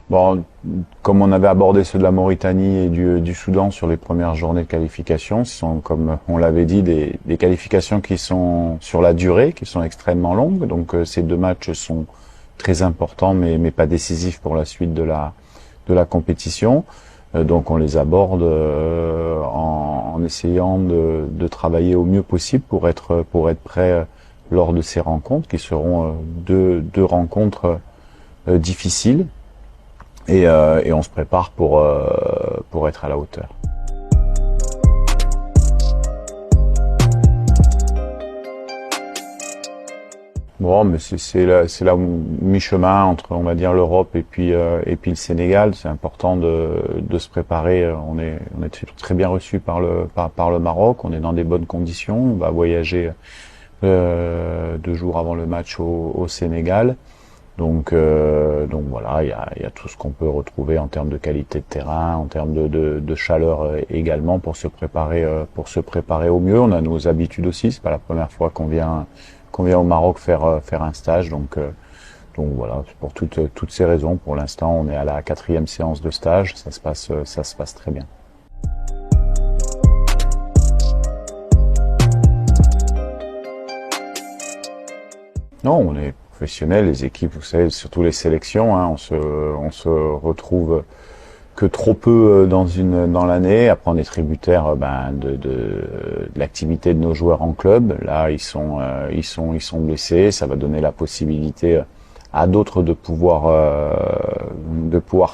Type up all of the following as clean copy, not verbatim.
Bon, comme on avait abordé ceux de la Mauritanie et du Soudan sur les premières journées de qualification, ce sont, comme on l'avait dit, des qualifications qui sont sur la durée, qui sont extrêmement longues. Donc ces deux matchs sont très importants, mais pas décisifs pour la suite de la compétition. Donc on les aborde en essayant de travailler au mieux possible pour être prêt lors de ces rencontres, qui seront deux rencontres difficiles. Et on se prépare pour être à la hauteur. Bon, mais c'est là mi-chemin entre, on va dire, l'Europe et puis le Sénégal. C'est important de se préparer. On est très bien reçu par le Maroc. On est dans des bonnes conditions. On va voyager 2 jours avant le match au Sénégal. Donc voilà, il y a tout ce qu'on peut retrouver en termes de qualité de terrain, en termes de chaleur également pour se préparer au mieux. On a nos habitudes aussi. C'est pas la première fois qu'on vient au Maroc faire un stage. Donc voilà, pour toutes ces raisons. Pour l'instant, on est à la 4e séance de stage. Ça se passe très bien. Non, on est professionnels, les équipes, vous savez, surtout les sélections, hein, on se retrouve que trop peu dans l'année. Après, on est tributaire de l'activité de nos joueurs en club. Là, ils sont blessés. Ça va donner la possibilité à d'autres de pouvoir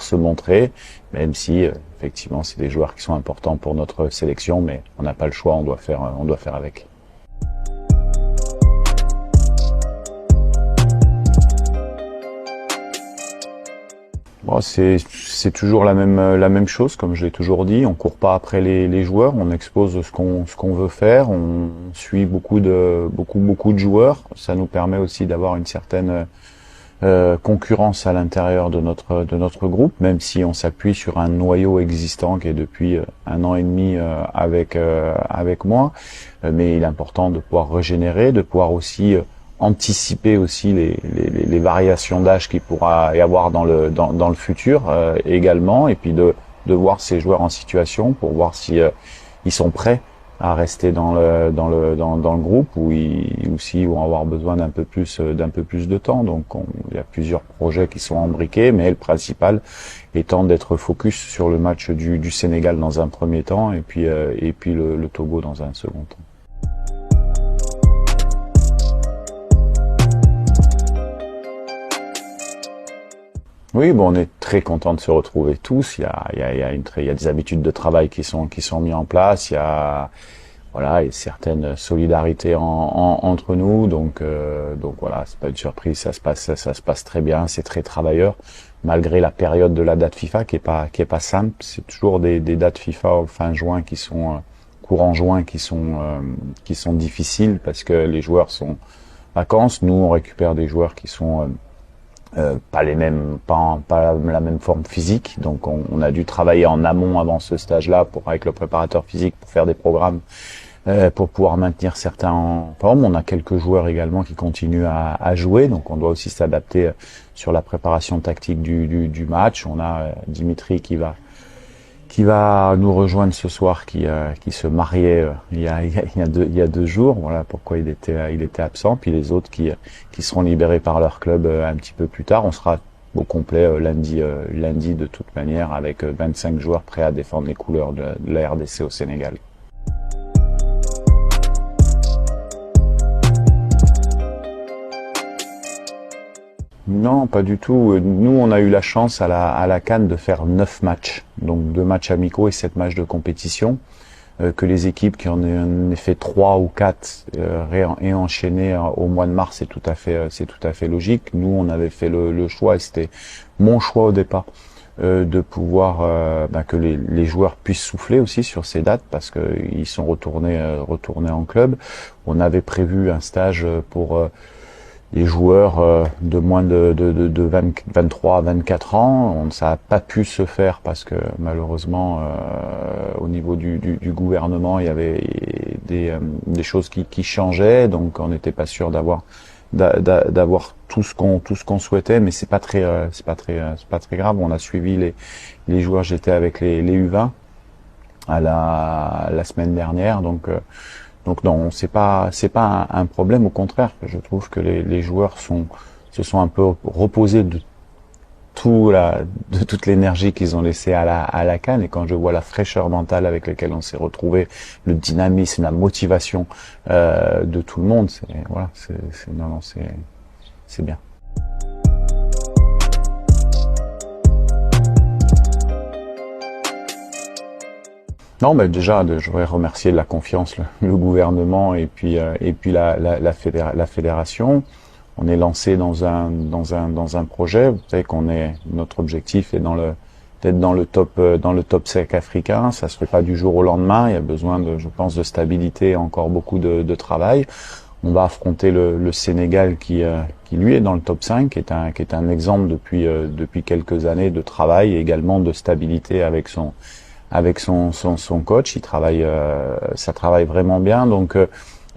se montrer, même si effectivement c'est des joueurs qui sont importants pour notre sélection, mais on n'a pas le choix, on doit faire avec. Bon, c'est toujours la même chose, comme je l'ai toujours dit. On court pas après les joueurs, on expose ce qu'on veut faire. On suit beaucoup de joueurs. Ça nous permet aussi d'avoir une certaine concurrence à l'intérieur de notre groupe, même si on s'appuie sur un noyau existant qui est depuis 1 an et demi avec moi. Mais il est important de pouvoir régénérer, de pouvoir aussi anticiper aussi les variations d'âge qu'il pourra y avoir dans le futur également, et puis de voir ces joueurs en situation pour voir si ils sont prêts à rester dans le groupe ou s'ils vont avoir besoin d'un peu plus de temps. Donc il y a plusieurs projets qui sont embriqués, mais le principal étant d'être focus sur le match du Sénégal dans un premier temps et puis le Togo dans un second temps. Oui, bon, on est très content de se retrouver tous. Il y a des habitudes de travail qui sont mis en place. Il y a certaines solidarités entre nous. Donc voilà, c'est pas une surprise. Ça se passe très bien. C'est très travailleur, malgré la période de la date FIFA qui est pas simple. C'est toujours des dates FIFA fin juin courant juin qui sont difficiles parce que les joueurs sont vacances. Nous, on récupère des joueurs qui sont pas la même forme physique, donc on a dû travailler en amont avant ce stage-là avec le préparateur physique pour faire des programmes pour pouvoir maintenir certains en forme. On a quelques joueurs également qui continuent à jouer, donc on doit aussi s'adapter sur la préparation tactique du match. On a Dimitri qui va nous rejoindre ce soir, qui se mariait il y a 2 jours. Voilà pourquoi il était absent. Puis les autres qui seront libérés par leur club un petit peu plus tard. On sera au complet lundi de toute manière avec 25 joueurs prêts à défendre les couleurs de la RDC au Sénégal. Non, pas du tout. Nous, on a eu la chance à la CAN de faire 9 matchs, donc 2 matchs amicaux et 7 matchs de compétition, que les équipes qui en aient fait 3 ou 4 et enchaîné au mois de mars, c'est tout à fait logique. Nous, on avait fait le choix et c'était mon choix au départ de pouvoir que les joueurs puissent souffler aussi sur ces dates parce qu'ils sont retournés en club. On avait prévu un stage pour les joueurs de moins de 23 à 24 ans. Ça n'a pas pu se faire parce que malheureusement au niveau du gouvernement il y avait des choses qui changeaient, donc on n'était pas sûr d'avoir tout ce qu'on souhaitait, mais c'est pas très grave. On a suivi les joueurs. J'étais avec les U20 à la semaine dernière, donc non, c'est pas un problème. Au contraire, je trouve que les joueurs se sont un peu reposés de toute l'énergie qu'ils ont laissée à la CAN, et quand je vois la fraîcheur mentale avec laquelle on s'est retrouvé, le dynamisme, la motivation de tout le monde, c'est bien. Non, mais déjà, je voudrais remercier de la confiance le gouvernement et puis la fédération. On est lancé dans un projet. Vous savez notre objectif est d'être dans le top 5 africain. Ça se fait pas du jour au lendemain. Il y a besoin je pense, de stabilité et encore beaucoup de travail. On va affronter le Sénégal qui lui est dans le top 5, qui est un exemple depuis quelques années de travail et également de stabilité avec son coach. Ça travaille vraiment bien, donc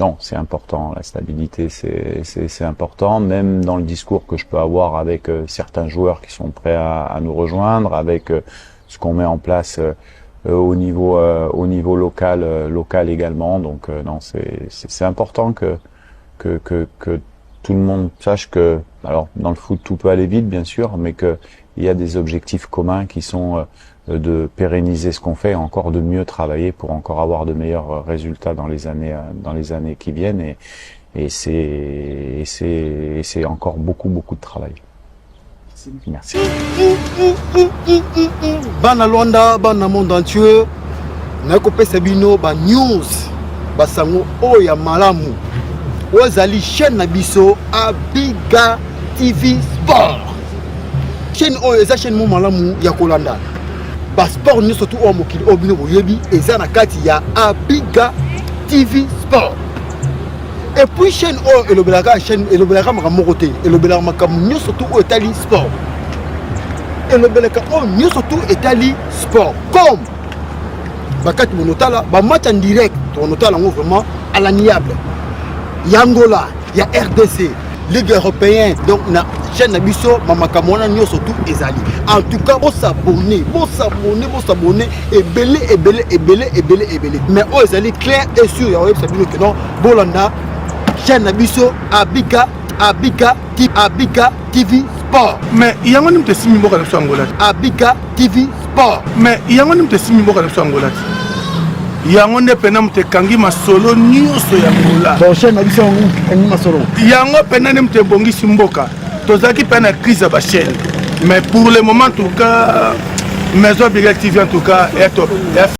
non, c'est important, la stabilité c'est important, même dans le discours que je peux avoir avec certains joueurs qui sont prêts à nous rejoindre, avec ce qu'on met en place au niveau local également. Donc non, c'est important que tout le monde sache que, alors dans le foot tout peut aller vite bien sûr, mais que il y a des objectifs communs qui sont de pérenniser ce qu'on fait, et encore de mieux travailler pour encore avoir de meilleurs résultats dans les années qui viennent, et c'est encore beaucoup de travail. Merci. Bana Luanda, bana monde entier, nakopesa bino ba news basango oya malamu. Ozali chaîne na biso Abiga TV Sport. Chaîne oyo eza chaîne mo malamu ya kolanda. Ba sport ni surtout o mokili obino boyebi eza na kati ya Abiga TV Sport. Et puis chaîne oyo elobelaka makambo côté, elobelaka makambo ni surtout o etali sport. Elobelaka o ni surtout etali sport. Comme bakati monotala ba match en direct, monotala ngo vraiment à l'amiable. Yangola, il y a RDC, Ligue européenne, donc na chaîne Nabiso, Mamakamona, Nyo surtout Ezali. En tout cas, vous s'abonner, et belé. Mais oh, Ezali clair et sûr, il y a que non, Bolanda, chaîne Nabiso, Abiga TV Sport. Mais il y a un homme de Simi Moka de Angola. Abiga TV Sport. Mais il y a un homme de Simi Moka de Angola. Yango nde pena mte kangi masolo nyonso ya ngola. Bon chaîne na biso kangi masolo. Yango pena mte bongisi mboka. Tozaki pena crise ba chaîne. Mais pour le moment en tout cas, Maison Abiga TV en tout cas est